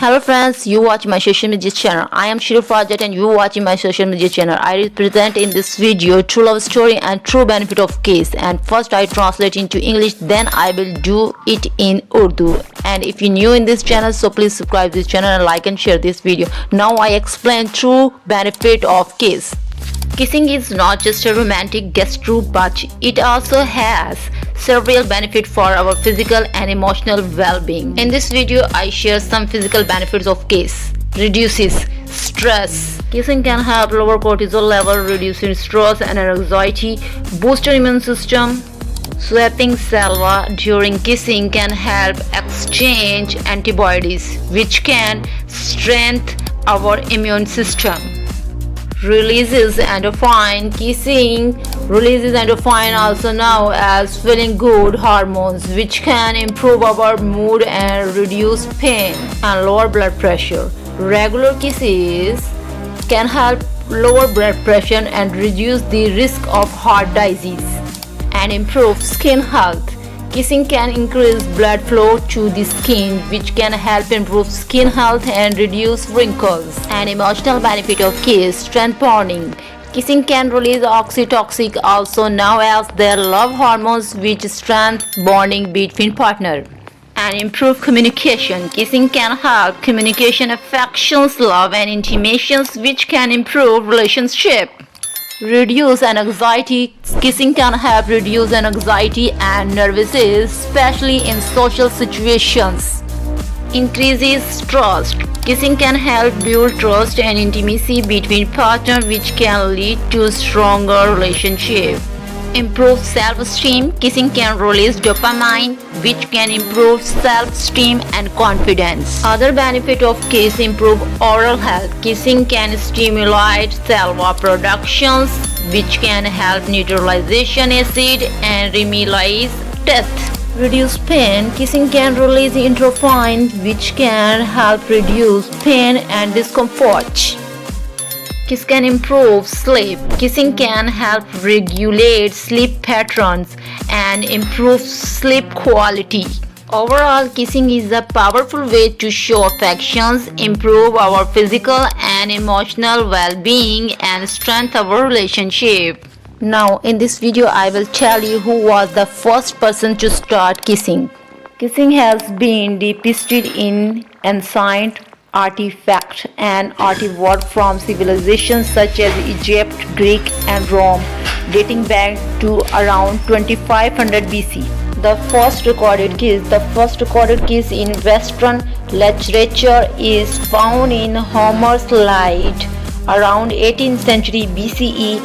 Hello friends, you watch my social media channel. I am Shiruf Rajat and you watching my social media channel. I represent in this video true love story and true benefit of case. And first I translate into English, then I will do it in Urdu. And if you're new in this channel, so please subscribe this channel and like and share this video. Now I explain true benefit of kiss. Kissing is not just a romantic gesture, but it also has several benefits for our physical and emotional well-being. In this video, I share some physical benefits of kiss. Reduces stress. Kissing can help lower cortisol level, reducing stress and anxiety, boost your immune system. Swiping saliva during kissing can help exchange antibodies, which can strengthen our immune system. Releases endorphin. Kissing releases endorphin, also known as feeling good hormones, which can improve our mood and reduce pain and lower blood pressure. Regular kisses can help lower blood pressure and reduce the risk of heart disease and improve skin health. Kissing can increase blood flow to the skin, which can help improve skin health and reduce wrinkles. An emotional benefit of kiss, strength bonding. Kissing can release oxytocin, also known as their love hormones, which strengthen bonding between partners. And improve communication. Kissing can help communication, affections, love and intimations, which can improve relationship. Reduce anxiety. Kissing can help reduce anxiety and nervousness, especially in social situations. Increases trust. Kissing can help build trust and intimacy between partners, which can lead to stronger relationship. Improve self-esteem. Kissing can release dopamine, which can improve self-esteem and confidence. Other benefit of kiss: improve oral health. Kissing can stimulate saliva productions, which can help neutralization acid and remediate teeth. Reduce pain. Kissing can release endorphin, which can help reduce pain and discomfort. Kiss can improve sleep. Kissing can help regulate sleep patterns and improve sleep quality. Overall, kissing is a powerful way to show affections, improve our physical and emotional well-being, and strengthen our relationship. Now, in this video, I will tell you who was the first person to start kissing. Kissing has been depicted in ancient artifacts and artwork from civilizations such as Egypt, Greek and Rome, dating back to around 2500 BC. The first recorded kiss in Western literature is found in Homer's Iliad around 18th century BCE,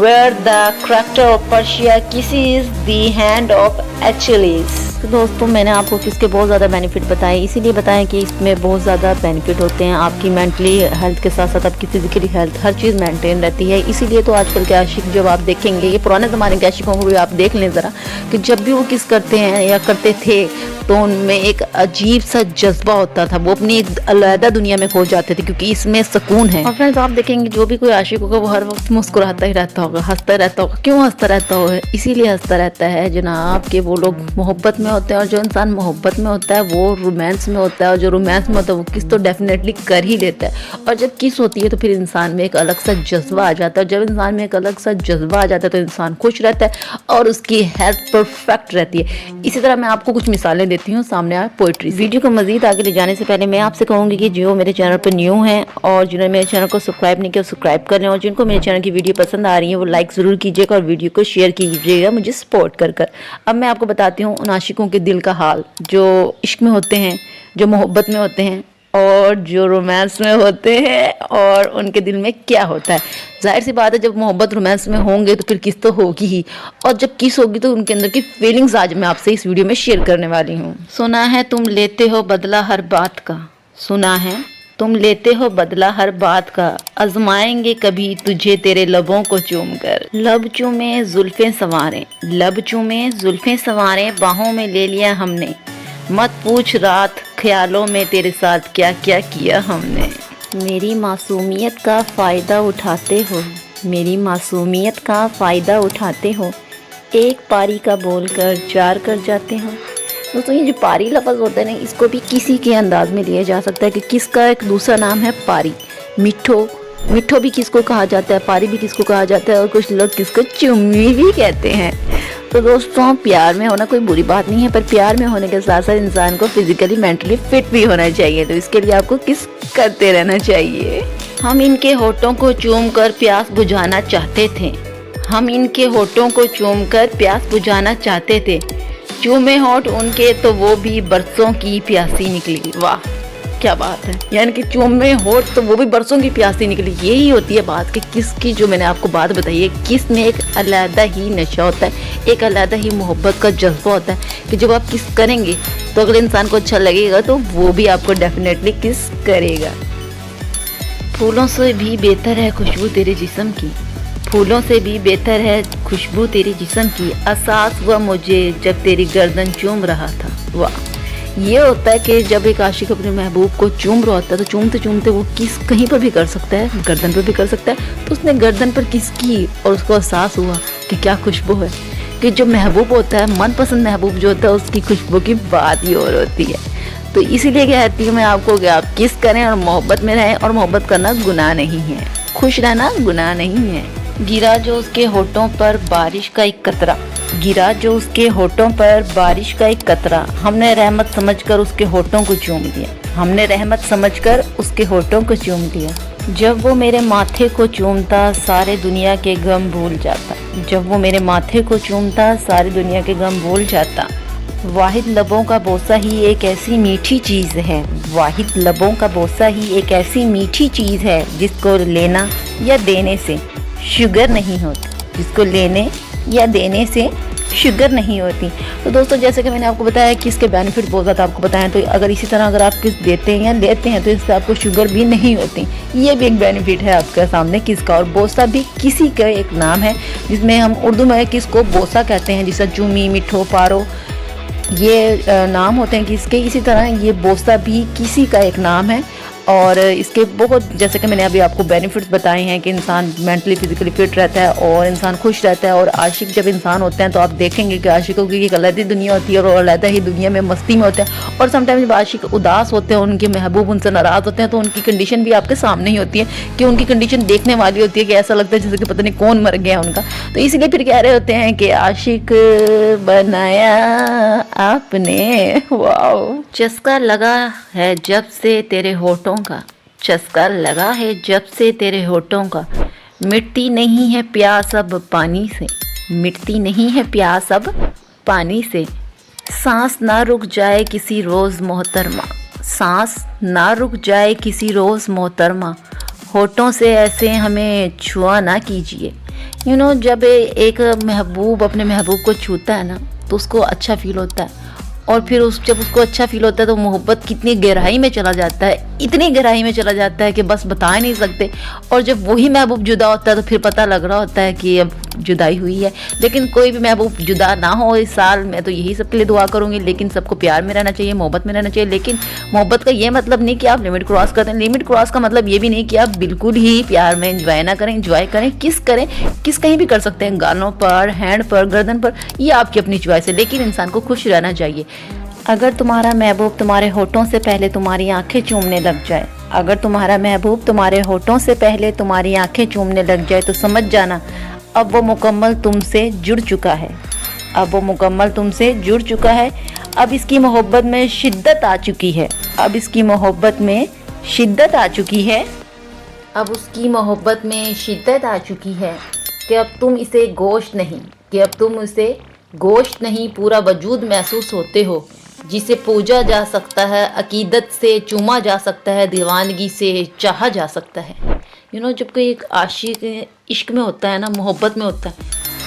where the character of Persia kisses the hand of Achilles. तो दोस्तों, मैंने आपको किसके बहुत ज़्यादा benefit बताए, इसीलिए बताएं कि इसमें बहुत ज़्यादा बेनिफिट होते हैं। आपकी मेंटली हेल्थ के साथ साथ आपकी फिजिकली हेल्थ, हर चीज़ मेंटेन रहती है। इसीलिए तो आजकल के आशिक जब आप देखेंगे, ये पुराने ज़माने के आशिकों को भी आप देख लें ज़रा, कि जब भी वो किस करते हैं या करते थे तो उनमें एक अजीब सा जज्बा होता था, वो अपनी अलग दुनिया में खो जाते थे, क्योंकि इसमें सुकून है। और फ्रेंड्स, आप देखेंगे जो भी कोई आशिक होगा वो हर वक्त मुस्कुराता ही रहता होगा, हंसता रहता होगा। क्यों हंसता रहता होगा? इसीलिए हंसता रहता है जनाब कि वो लोग मोहब्बत में होते हैं, और जो इंसान मोहब्बत में होता है वो रोमांस में होता है, और जो रोमांस में होता है वो किस तो डेफिनेटली कर ही लेता है। और जब किस होती है तो फिर इंसान में एक अलग सा जज्बा आ जाता है। जब इंसान में एक अलग सा जज्बा आ जाता है तो इंसान खुश रहता है और उसकी हेल्थ परफेक्ट रहती है। इसी तरह मैं आपको कुछ मिसालें देती हूँ सामने आ पोइट्री। वीडियो को मजीद आगे ले जाने से पहले मैं आपसे कहूँगी कि जो मेरे चैनल पर न्यू हैं और जिन्होंने मेरे चैनल को सब्सक्राइब नहीं किया सब्सक्राइब कर लें, और जिनको मेरे चैनल की वीडियो पसंद आ रही है वो लाइक ज़रूर कीजिएगा और वीडियो को शेयर कीजिएगा मुझे सपोर्ट कर। अब मैं आपको बताती हूँ उन आशिकों के दिल का हाल जो इश्क में होते हैं, जो मोहब्बत में होते हैं और जो रोमांस में होते हैं, और उनके दिल में क्या होता है। जाहिर सी बात है, जब मोहब्बत रोमांस में होंगे तो फिर किस तो होगी ही, और जब किस होगी तो उनके अंदर की फीलिंग्स आज मैं आपसे इस वीडियो में शेयर करने वाली हूँ। सुना है तुम लेते हो बदला हर बात का, सुना है तुम लेते हो बदला हर बात का, आजमाएंगे कभी तुझे तेरे लबों को चूम कर। लब चूमे जुल्फें संवारें, लब चूमे जुल्फें संवारें, बाहों में ले लिया हमने, मत पूछ रात ख्यालों में तेरे साथ क्या क्या किया हमने। मेरी मासूमियत का फ़ायदा उठाते हो, मेरी मासूमियत का फ़ायदा उठाते हो, एक पारी का बोलकर 4 कर जाते हो, दोस्तों ये जो पारी लफ्ज़ होता है ना, इसको भी किसी के अंदाज में लिया जा सकता है कि किसका एक दूसरा नाम है पारी। मिठो, मिठो भी किसको कहा जाता है, पारी भी किसको कहा जाता है, और कुछ लोग किसको चुम्मी भी कहते हैं। तो दोस्तों प्यार में होना कोई बुरी बात नहीं है, पर प्यार में होने के साथ साथ इंसान को फिजिकली मेंटली फिट भी होना चाहिए। तो इसके लिए आपको किस करते रहना चाहिए। हम इनके होठों को चूम कर प्यास बुझाना चाहते थे, हम इनके होठों को चूम कर प्यास बुझाना चाहते थे, चूमे होठ उनके तो वो भी बरसों की प्यासी निकली। वाह क्या बात है, यानी कि चूमे होठ तो वो भी बरसों की प्यासी निकली। यही होती है बात कि किसकी, जो मैंने आपको बात बताई है, किस में एक अलग ही नशा होता है, एक अलग ही मोहब्बत का जज्बा होता है कि जब आप किस करेंगे तो अगले इंसान को अच्छा लगेगा तो वो भी आपको डेफिनेटली किस करेगा। फूलों से भी बेहतर है खुशबू तेरे जिस्म की, फूलों से भी बेहतर है खुशबू तेरी जिस्म की, एहसास हुआ मुझे जब तेरी गर्दन चूम रहा था। वाह, ये होता है कि जब एक आशिक अपने महबूब को चूम रहा होता है तो चूमते चूमते वो किस कहीं पर भी कर सकता है, गर्दन पर भी कर सकता है। तो उसने गर्दन पर किस की और उसको एहसास हुआ कि क्या खुशबू है। कि जो महबूब होता है, मनपसंद महबूब जो होता है, उसकी खुशबू की बात ही और होती है। तो इसीलिए कहती हूँ मैं आपको कि आप किस करें और मोहब्बत में रहें, और मोहब्बत करना गुनाह नहीं है, खुश रहना गुनाह नहीं है। गिरा जो उसके होठों पर बारिश का एक कतरा, गिरा जो उसके होठों पर बारिश का एक कतरा, हमने रहमत समझकर उसके होठों को चूम लिया, हमने रहमत समझकर उसके होठों को चूम लिया। जब वो मेरे माथे को चूमता सारे दुनिया के गम भूल जाता, जब वो मेरे माथे को चूमता सारी दुनिया के गम भूल जाता। वाहिद लबों का बोसा ही एक ऐसी मीठी चीज़ है, वाहिद लबों का बोसा ही एक ऐसी मीठी चीज़ है जिसको लेना या देने से शुगर नहीं होती, जिसको लेने या देने से शुगर नहीं होती। तो दोस्तों जैसे कि मैंने आपको बताया कि इसके बेनिफिट बहुत ज़्यादा आपको बताएं, तो अगर इसी तरह अगर आप किस देते हैं या लेते हैं तो इससे आपको शुगर भी नहीं होती। ये भी एक बेनिफिट है आपके सामने किसका। और बोसा भी किसी का एक नाम है, जिसमें हम उर्दू में किसको बोसा कहते हैं, जिससे चूमी, मिठो, पारो, ये नाम होते हैं किसके। इसी तरह ये बोसा भी किसी का एक नाम है। और इसके बहुत, जैसे कि मैंने अभी आपको बेनिफिट्स बताए हैं कि इंसान मेंटली फिजिकली फिट रहता है और इंसान खुश रहता है। और आशिक जब इंसान होते हैं तो आप देखेंगे कि आशिकों की एक अलग ही दुनिया होती है और अलग ही दुनिया में मस्ती में होते हैं। और समटाइम्स जब आशिक उदास होते हैं, उनके महबूब उनसे नाराज़ होते हैं, तो उनकी कंडीशन भी आपके सामने ही होती है कि उनकी कंडीशन देखने वाली होती है कि ऐसा लगता है जैसे कि पता नहीं कौन मर गया उनका। तो इसीलिए फिर कह रहे होते हैं कि आशिक बनाया आपने। वाओ, चस्का लगा है जब से तेरे होठों का, चस्का लगा है जब से तेरे होठों का, मिटती नहीं है प्यास अब पानी से, मिटती नहीं है प्यास अब पानी से। सांस ना रुक जाए किसी रोज़ मोहतरमा, सांस ना रुक जाए किसी रोज़ मोहतरमा, होठों से ऐसे हमें छुआ ना कीजिए। यू नो, जब एक महबूब अपने महबूब को छूता है ना तो उसको अच्छा फील होता है। और फिर जब उसको अच्छा फील होता है तो मोहब्बत कितनी गहराई में चला जाता है, इतनी गहराई में चला जाता है कि बस बता ही नहीं सकते। और जब वही महबूब जुदा होता है तो फिर पता लग रहा होता है कि अब जुदाई हुई है। लेकिन कोई भी महबूब जुदा ना हो इस साल, मैं तो यही सबके लिए दुआ करूँगी। लेकिन सबको प्यार में रहना चाहिए, मोहब्बत में रहना चाहिए। लेकिन मोहब्बत का ये मतलब नहीं कि आप लिमिट क्रॉस कर दें, लिमिट क्रॉस का मतलब ये भी नहीं कि आप बिल्कुल ही प्यार में इंजॉय ना करें। इंजॉय करें, किस करें, किस कहीं भी कर सकते हैं, गालों पर, हैंड पर, गर्दन पर, ये आपकी अपनी चॉइस है। लेकिन इंसान को खुश रहना चाहिए। अगर तुम्हारा महबूब तुम्हारे होठों से पहले तुम्हारी आंखें चूमने लग जाए, अगर तुम्हारा महबूब तुम्हारे होठों से पहले तुम्हारी आंखें चूमने लग जाए तो समझ जाना अब वो मुकम्मल तुमसे जुड़ चुका है, अब वो मुकम्मल तुमसे जुड़ चुका है। अब इसकी मोहब्बत में शिद्दत आ चुकी है, अब इसकी मोहब्बत में शिद्दत आ चुकी है, अब उसकी मोहब्बत में शिद्दत आ चुकी है कि अब तुम इसे गोश्त नहीं, कि अब तुम इसे गोश्त नहीं पूरा वजूद महसूस होते हो, जिसे पूजा जा सकता है, अकीदत से चूमा जा सकता है, दीवानगी से चाहा जा सकता है। यू नो, जब कोई एक आशिक इश्क में होता है ना, मोहब्बत में होता है,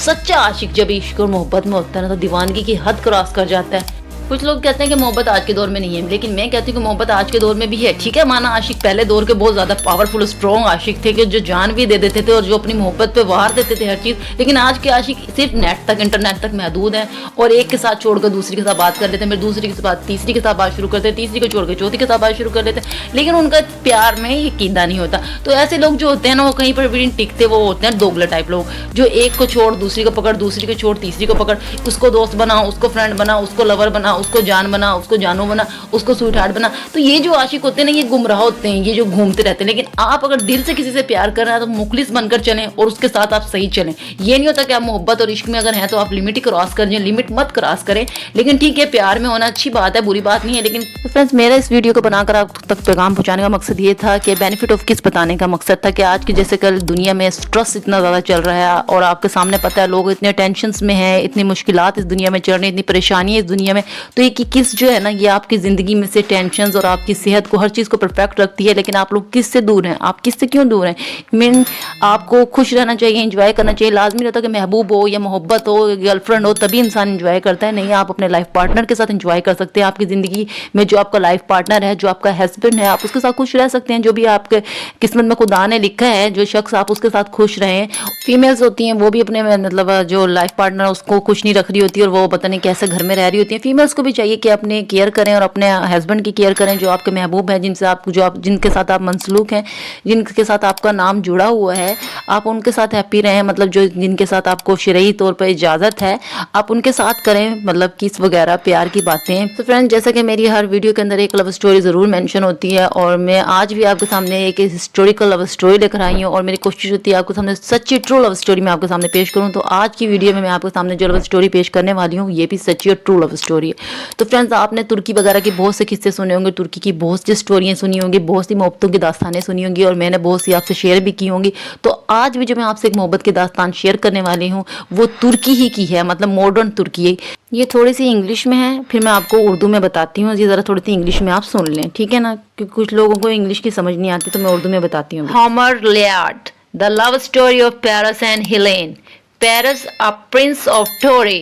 सच्चा आशिक जब इश्क और मोहब्बत में होता है ना तो दीवानगी की हद क्रॉस कर जाता है। कुछ लोग कहते हैं कि मोहब्बत आज के दौर में नहीं है, लेकिन मैं कहती हूँ कि मोहब्बत आज के दौर में भी है। ठीक है, माना आशिक पहले दौर के बहुत ज़्यादा पावरफुल स्ट्रॉन्ग आशिक थे कि जो जान भी दे देते थे और जो अपनी मोहब्बत पे वार देते थे हर चीज़। लेकिन आज के आशिक सिर्फ नेट तक, इंटरनेट तक महदूद हैं और एक के साथ छोड़कर दूसरी के साथ बात कर लेते हैं, फिर दूसरी के साथ तीसरी के साथ बात शुरू करते हैं, तीसरी को छोड़कर चौथी के साथ बात शुरू कर लेते हैं। लेकिन उनका प्यार में यकीदा नहीं होता। तो ऐसे लोग जो होते हैं ना, वो कहीं पर भी नहीं टिकते। वो होते हैं दोगले टाइप लोग, जो एक को छोड़ दूसरी को पकड़, दूसरी को छोड़ तीसरी को पकड़, उसको दोस्त बनाओ, उसको फ्रेंड बनाओ, उसको लवर बनाओ, उसको जान बना, उसको जानू बना, उसको स्वीट हार्ट बना। तो ये जो आशिक होते हैं ना, ये गुमराह होते हैं, ये जो घूमते रहते हैं। लेकिन आप अगर दिल से किसी से प्यार कर रहे हैं तो मुखलिस बनकर चलें और उसके साथ आप सही चलें। ये नहीं होता कि आप मोहब्बत और इश्क में अगर हैं तो आप लिमिट ही क्रॉस कर जाएं, लिमिट मत क्रॉस करें। लेकिन ठीक है, प्यार में होना अच्छी बात है, बुरी बात नहीं है। लेकिन फ्रेंड्स, मेरा इस वीडियो को बनाकर आप तक पैगाम पहुंचाने का मकसद ये था कि बेनिफिट ऑफ किस बताने का मकसद था कि आज की जैसे कल दुनिया में स्ट्रेस इतना ज़्यादा चल रहा है और आपके सामने पता है लोग इतने टेंशन में हैं, इतनी मुश्किलात इस दुनिया में चल रही हैं, इतनी परेशानी है इस दुनिया में। तो ये कि किस जो है ना, ये आपकी ज़िंदगी में से टेंशन और आपकी सेहत को, हर चीज़ को परफेक्ट रखती है। लेकिन आप लोग किससे दूर हैं? आप किससे क्यों दूर हैं? मीन आपको खुश रहना चाहिए, इंजॉय करना चाहिए। लाजमी रहता कि महबूब हो या मोहब्बत हो, गर्लफ्रेंड हो, तभी इंसान इंजॉय करता है। नहीं, आप अपने लाइफ पार्टनर के साथ इंजॉय कर सकते हैं। आपकी ज़िंदगी में जो आपका लाइफ पार्टनर है, जो आपका हस्बैंड है, आप उसके साथ खुश रह सकते हैं। जो भी आपके किस्मत में खुदा ने लिखा है, जो शख्स आप उसके साथ खुश रहें। फीमेल्स होती हैं वो भी अपने मतलब जो लाइफ पार्टनर उसको खुश नहीं रख रही होती और वो पता नहीं कैसे घर में रह रही होती है। फीमेल्स को भी चाहिए कि अपने केयर करें और अपने हस्बैंड की केयर करें, जो आपके महबूब हैं, जिनके साथ आप मनसलूक हैं, जिनके साथ आपका नाम जुड़ा हुआ है, आप उनके साथ हैप्पी रहें। मतलब जो जिनके साथ आपको शरई तौर पर इजाज़त है, आप उनके साथ करें, मतलब किस वगैरह प्यार की बातें। तो फ्रेंड्स, जैसा कि मेरी हर वीडियो के अंदर एक लव स्टोरी ज़रूर मेंशन होती है और मैं आज भी आपके सामने एक हिस्टोरिकल लव स्टोरी लेकर आई हूँ और मेरी कोशिश होती है आपके सामने सच्ची ट्रू लव स्टोरी मैं आपके सामने पेश करूँ। तो आज की वीडियो में मैं आपके सामने जो लव स्टोरी पेश करने वाली हूँ, ये भी सच्ची और ट्रू लव स्टोरी है। तो फ्रेंड्स, आपने तुर्की वगैरह के बहुत से किस्से सुने होंगे, तुर्की की बहुत सी स्टोरियाँ सुनी होंगी, बहुत सी मोहब्बतों की दास्तानें सुनी होंगी और मैंने बहुत सी आपसे शेयर भी की होंगी। तो आज भी जो मैं आपसे एक मोहब्बत की दास्तान शेयर करने वाली हूँ वो तुर्की ही की है, मतलब मॉडर्न तुर्की है। ये थोड़ी सी इंग्लिश में है, फिर मैं आपको उर्दू में बताती हूँ। ये ज़रा थोड़ी सी इंग्लिश में आप सुन लें, ठीक है ना, क्योंकि कुछ लोगों को इंग्लिश की समझ नहीं आती, तो मैं उर्दू में बताती हूँ। Homer Iliad, the love story of Paris and Helen. Paris, a prince of Troy,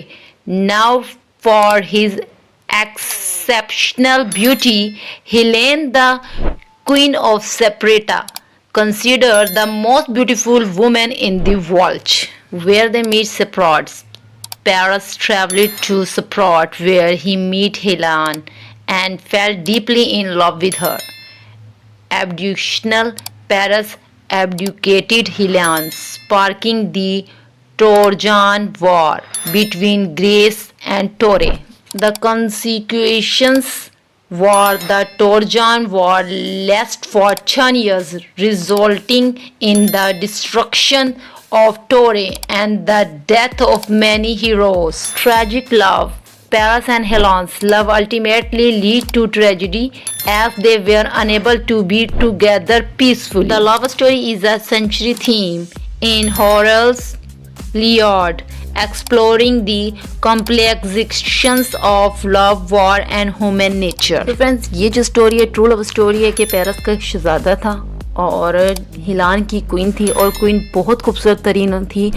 now for his exceptional beauty, Helene, the queen of Sparta, considered the most beautiful woman in the world. Where they meet Sparta, Paris traveled to Sparta, where he met Helene and fell deeply in love with her. Abductional Paris abdicated Helene, sparking the Trojan War between Greece and Troy. The consequences were the Trojan War lasted for 10 years, resulting in the destruction of Troy and the death of many heroes. Tragic love. Paris and Helene's love ultimately led to tragedy as they were unable to be together peacefully. The love story is a century theme in Horace Iliad, exploring the complexities of love, war and human nature. तो friends, ये जो story है true love story है कि Paris का एक शहजादा था और हिलान की क्वीन थी और क्वीन बहुत खूबसूरत तरीन थी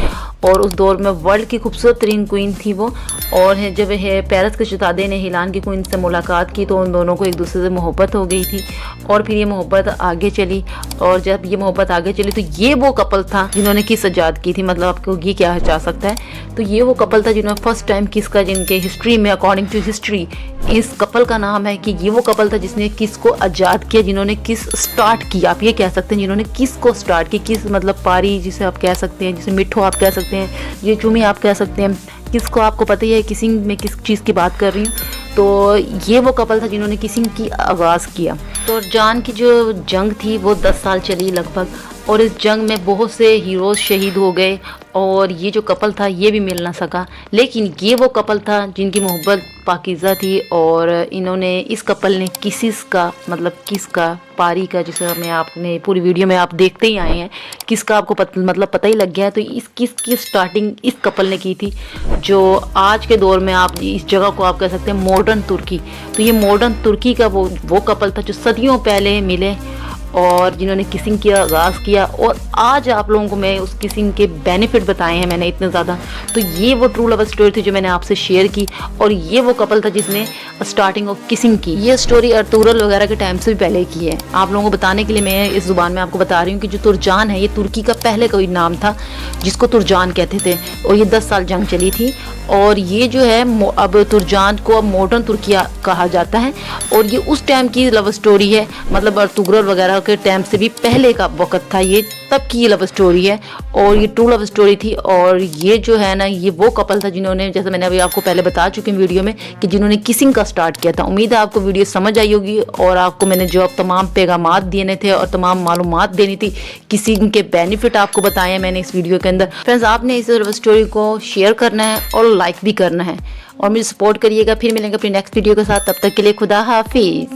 और उस दौर में वर्ल्ड की खूबसूरत तरीन क्वीन थी वो। और जब पेरिस के शहजादे ने हिलान की क्वीन से मुलाकात की तो उन दोनों को एक दूसरे से मोहब्बत हो गई थी और फिर ये मोहब्बत आगे चली। और जब ये मोहब्बत आगे चली तो ये वो कपल था जिन्होंने किस आज़ाद की थी। मतलब आपको ये क्या जा सकता है, तो ये वो कपल था जिन्होंने फर्स्ट टाइम किस का, जिनके हिस्ट्री में अकॉर्डिंग टू हिस्ट्री इस कपल का नाम है कि ये वो कपल था जिसने किस को आज़ाद किया, जिन्होंने किस स्टार्ट किया, आप ये कह सकते हैं, जिन्होंने किस को स्टार्ट की। किस मतलब पारी जिसे आप कह सकते हैं, जिसे मिठो आप कह सकते हैं, ये चुमी आप कह सकते हैं। किसको आपको पता ही है किसिंग में किस चीज़ की बात कर रही हूँ। तो ये वो कपल था जिन्होंने किसिंग की आगाज़ किया। तो जान की जो जंग थी वो 10 साल चली लगभग और इस जंग में बहुत से हीरोज़ शहीद हो गए और ये जो कपल था ये भी मिल ना सका। लेकिन ये वो कपल था जिनकी मोहब्बत पाकीज़ा थी और इन्होंने, इस कपल ने किसका मतलब किसका पारी का, जिसे हमें आपने पूरी वीडियो में आप देखते ही आए हैं, किसका आपको मतलब पता ही लग गया है। तो इस किस की स्टार्टिंग इस कपल ने की थी, जो आज के दौर में आप इस जगह को आप कह सकते हैं मॉडर्न तुर्की। तो ये मॉडर्न तुर्की का वो कपल था जो सदियों पहले मिले और जिन्होंने किसिंग का आगाज़ किया और आज आप लोगों को मैं उस किसिंग के बेनिफिट बताए हैं मैंने इतने ज़्यादा। तो ये वो ट्रू लव स्टोरी थी जो मैंने आपसे शेयर की और ये वो कपल था जिसने स्टार्टिंग ऑफ किसिंग की। ये स्टोरी अर्तुगरुल वगैरह के टाइम से भी पहले की है। आप लोगों को बताने के लिए मैं इस ज़ुबान में आपको बता रही हूँ कि जो तुर्जान है ये तुर्की का पहले कोई नाम था जिसको तुर्जान कहते थे और ये 10 साल जंग चली थी और ये जो है अब तुर्जान को अब मॉडर्न तुर्की कहा जाता है और ये उस टाइम की लव स्टोरी है। मतलब अर्तुगरुल वगैरह वगैरह के टाइम से भी पहले का वक्त था, ये तब की ये लव स्टोरी है और ये ट्रू लव स्टोरी थी। और ये जो है ना, ये वो कपल था जिन्होंने, जैसे मैंने अभी आपको पहले बता चुकी हूँ वीडियो में, कि जिन्होंने किसिंग का स्टार्ट किया था। उम्मीद है आपको वीडियो समझ आई होगी और आपको मैंने जो अब तमाम पैगामात देने थे और तमाम मालूमात देनी थी, किसिंग के बेनिफिट आपको बताए हैं मैंने इस वीडियो के अंदर। फ्रेंड्स, आपने इस लव स्टोरी को शेयर करना है और लाइक भी करना है और मुझे सपोर्ट करिएगा। फिर मिलेंगे अपनी नेक्स्ट वीडियो के साथ, तब तक के लिए खुदा हाफिज।